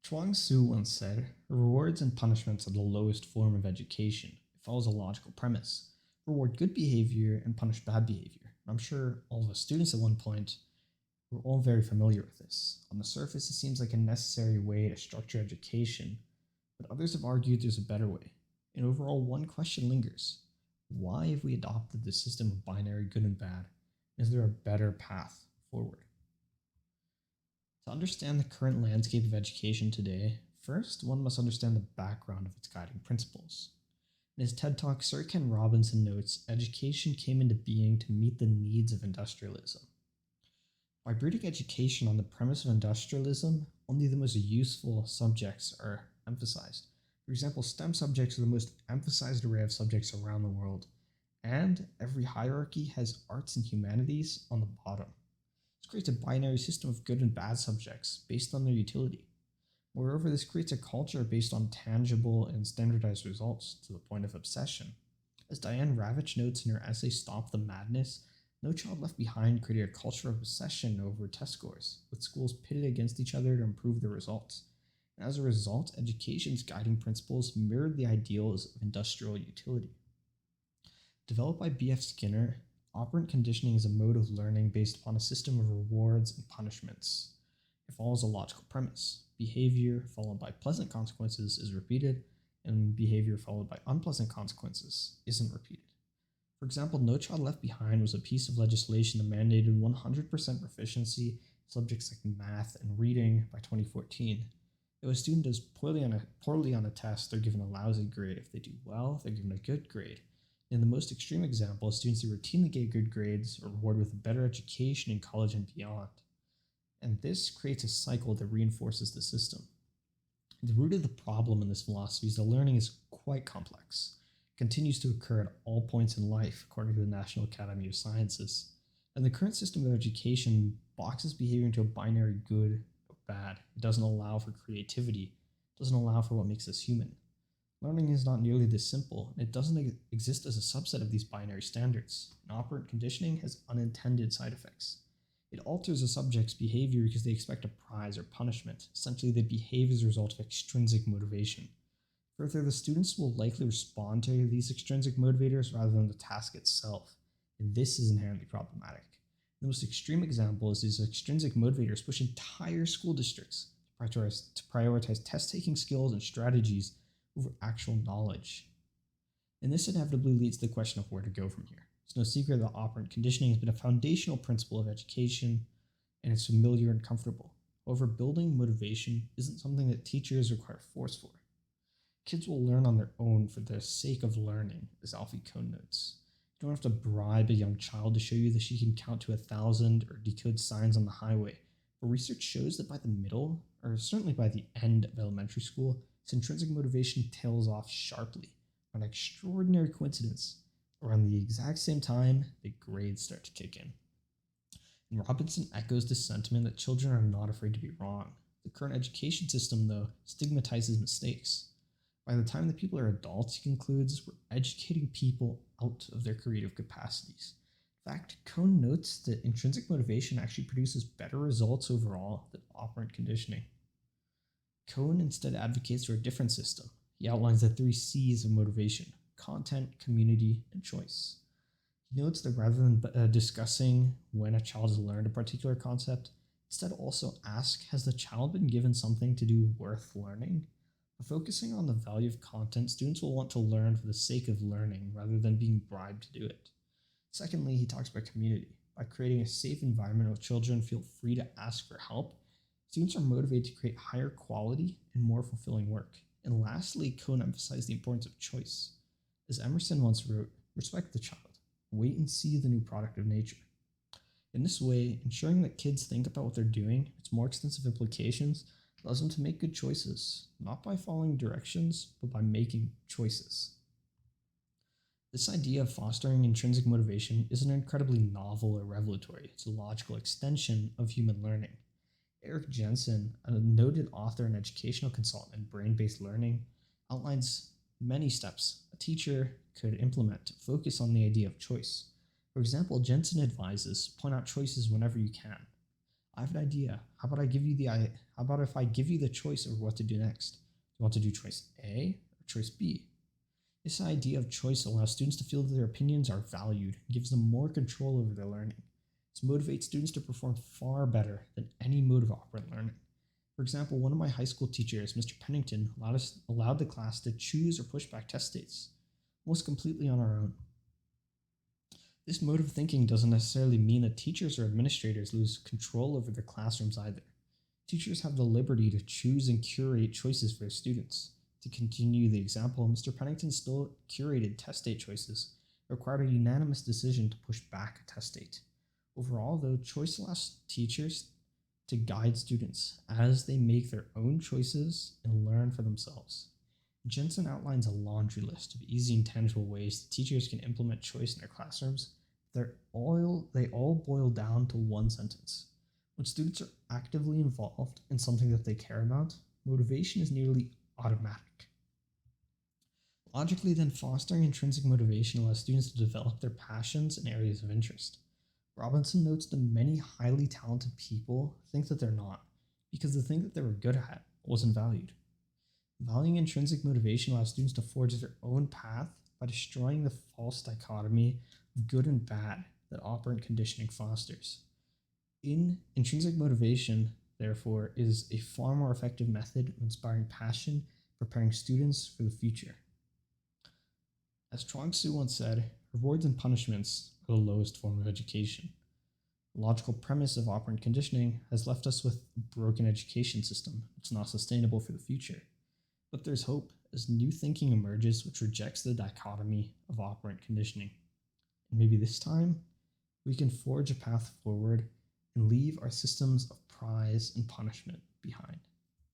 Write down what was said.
Chuang Tzu once said, rewards and punishments are the lowest form of education. It follows a logical premise. Reward good behavior and punish bad behavior. I'm sure all of us students at one point were all very familiar with this. On the surface, it seems like a necessary way to structure education, but others have argued there's a better way. And overall, one question lingers. Why have we adopted this system of binary good and bad? Is there a better path forward? To understand the current landscape of education today, first one must understand the background of its guiding principles. In his TED Talk, Sir Ken Robinson notes education came into being to meet the needs of industrialism. By rooting education on the premise of industrialism, only the most useful subjects are emphasized. For example, STEM subjects are the most emphasized array of subjects around the world, and every hierarchy has arts and humanities on the bottom. This creates a binary system of good and bad subjects based on their utility. Moreover, this creates a culture based on tangible and standardized results to the point of obsession. As Diane Ravitch notes in her essay Stop the Madness, No Child Left Behind created a culture of obsession over test scores, with schools pitted against each other to improve their results. And as a result, education's guiding principles mirrored the ideals of industrial utility. Developed by B.F. Skinner, operant conditioning is a mode of learning based upon a system of rewards and punishments. It follows a logical premise. Behavior followed by pleasant consequences is repeated, and behavior followed by unpleasant consequences isn't repeated. For example, No Child Left Behind was a piece of legislation that mandated 100% proficiency in subjects like math and reading by 2014. If a student does poorly on a test, they're given a lousy grade. If they do well, they're given a good grade. In the most extreme example, students who routinely get good grades are rewarded with a better education in college and beyond. And this creates a cycle that reinforces the system. The root of the problem in this philosophy is that learning is quite complex. It continues to occur at all points in life, according to the National Academy of Sciences. And the current system of education boxes behavior into a binary good or bad. It doesn't allow for creativity. It doesn't allow for what makes us human. Learning is not nearly this simple, and it doesn't exist as a subset of these binary standards. And operant conditioning has unintended side effects. It alters a subject's behavior because they expect a prize or punishment. Essentially, they behave as a result of extrinsic motivation. Further, the students will likely respond to these extrinsic motivators rather than the task itself, and this is inherently problematic. The most extreme example is these extrinsic motivators push entire school districts to prioritize test-taking skills and strategies over actual knowledge. And this inevitably leads to the question of where to go from here. It's no secret that operant conditioning has been a foundational principle of education, and it's familiar and comfortable. However, building motivation isn't something that teachers require force for. Kids will learn on their own for the sake of learning, as Alfie Kohn notes. You don't have to bribe a young child to show you that she can count to 1,000 or decode signs on the highway. But research shows that by the middle, or certainly by the end of elementary school, this intrinsic motivation tails off sharply. An extraordinary coincidence. Around the exact same time, the grades start to kick in. And Robinson echoes the sentiment that children are not afraid to be wrong. The current education system, though, stigmatizes mistakes. By the time that people are adults, he concludes, we're educating people out of their creative capacities. In fact, Kohn notes that intrinsic motivation actually produces better results overall than operant conditioning. Kohn instead advocates for a different system. He outlines the 3 C's of motivation: content, community, and choice. He notes that rather than discussing when a child has learned a particular concept, instead also ask, has the child been given something to do worth learning? By focusing on the value of content, students will want to learn for the sake of learning rather than being bribed to do it. Secondly, he talks about community. By creating a safe environment where children feel free to ask for help, students are motivated to create higher quality and more fulfilling work. And lastly, Kohn emphasized the importance of choice. As Emerson once wrote, respect the child, wait and see the new product of nature. In this way, ensuring that kids think about what they're doing, its more extensive implications, allows them to make good choices, not by following directions, but by making choices. This idea of fostering intrinsic motivation isn't incredibly novel or revelatory. It's a logical extension of human learning. Eric Jensen, a noted author and educational consultant in brain-based learning, outlines many steps a teacher could implement to focus on the idea of choice. For example, Jensen advises, point out choices whenever you can. I have an idea. How about if I give you the choice of what to do next? Do you want to do choice A or choice B? This idea of choice allows students to feel that their opinions are valued and gives them more control over their learning. This motivates students to perform far better than any mode of operant learning. For example, one of my high school teachers, Mr. Pennington, allowed the class to choose or push back test dates, almost completely on our own. This mode of thinking doesn't necessarily mean that teachers or administrators lose control over their classrooms either. Teachers have the liberty to choose and curate choices for their students. To continue the example, Mr. Pennington still curated test date choices, that required a unanimous decision to push back a test date. Overall, though, choice allows teachers to guide students as they make their own choices and learn for themselves. Jensen outlines a laundry list of easy and tangible ways that teachers can implement choice in their classrooms. They all boil down to one sentence. When students are actively involved in something that they care about, motivation is nearly automatic. Logically, then, fostering intrinsic motivation allows students to develop their passions and areas of interest. Robinson notes that many highly talented people think that they're not, because the thing that they were good at wasn't valued. Valuing intrinsic motivation allows students to forge their own path by destroying the false dichotomy of good and bad that operant conditioning fosters. Intrinsic motivation, therefore, is a far more effective method of inspiring passion, preparing students for the future. As Chuang Tzu once said, rewards and punishments are the lowest form of education. The logical premise of operant conditioning has left us with a broken education system that's not sustainable for the future. But there's hope as new thinking emerges which rejects the dichotomy of operant conditioning. And maybe this time, we can forge a path forward and leave our systems of prize and punishment behind.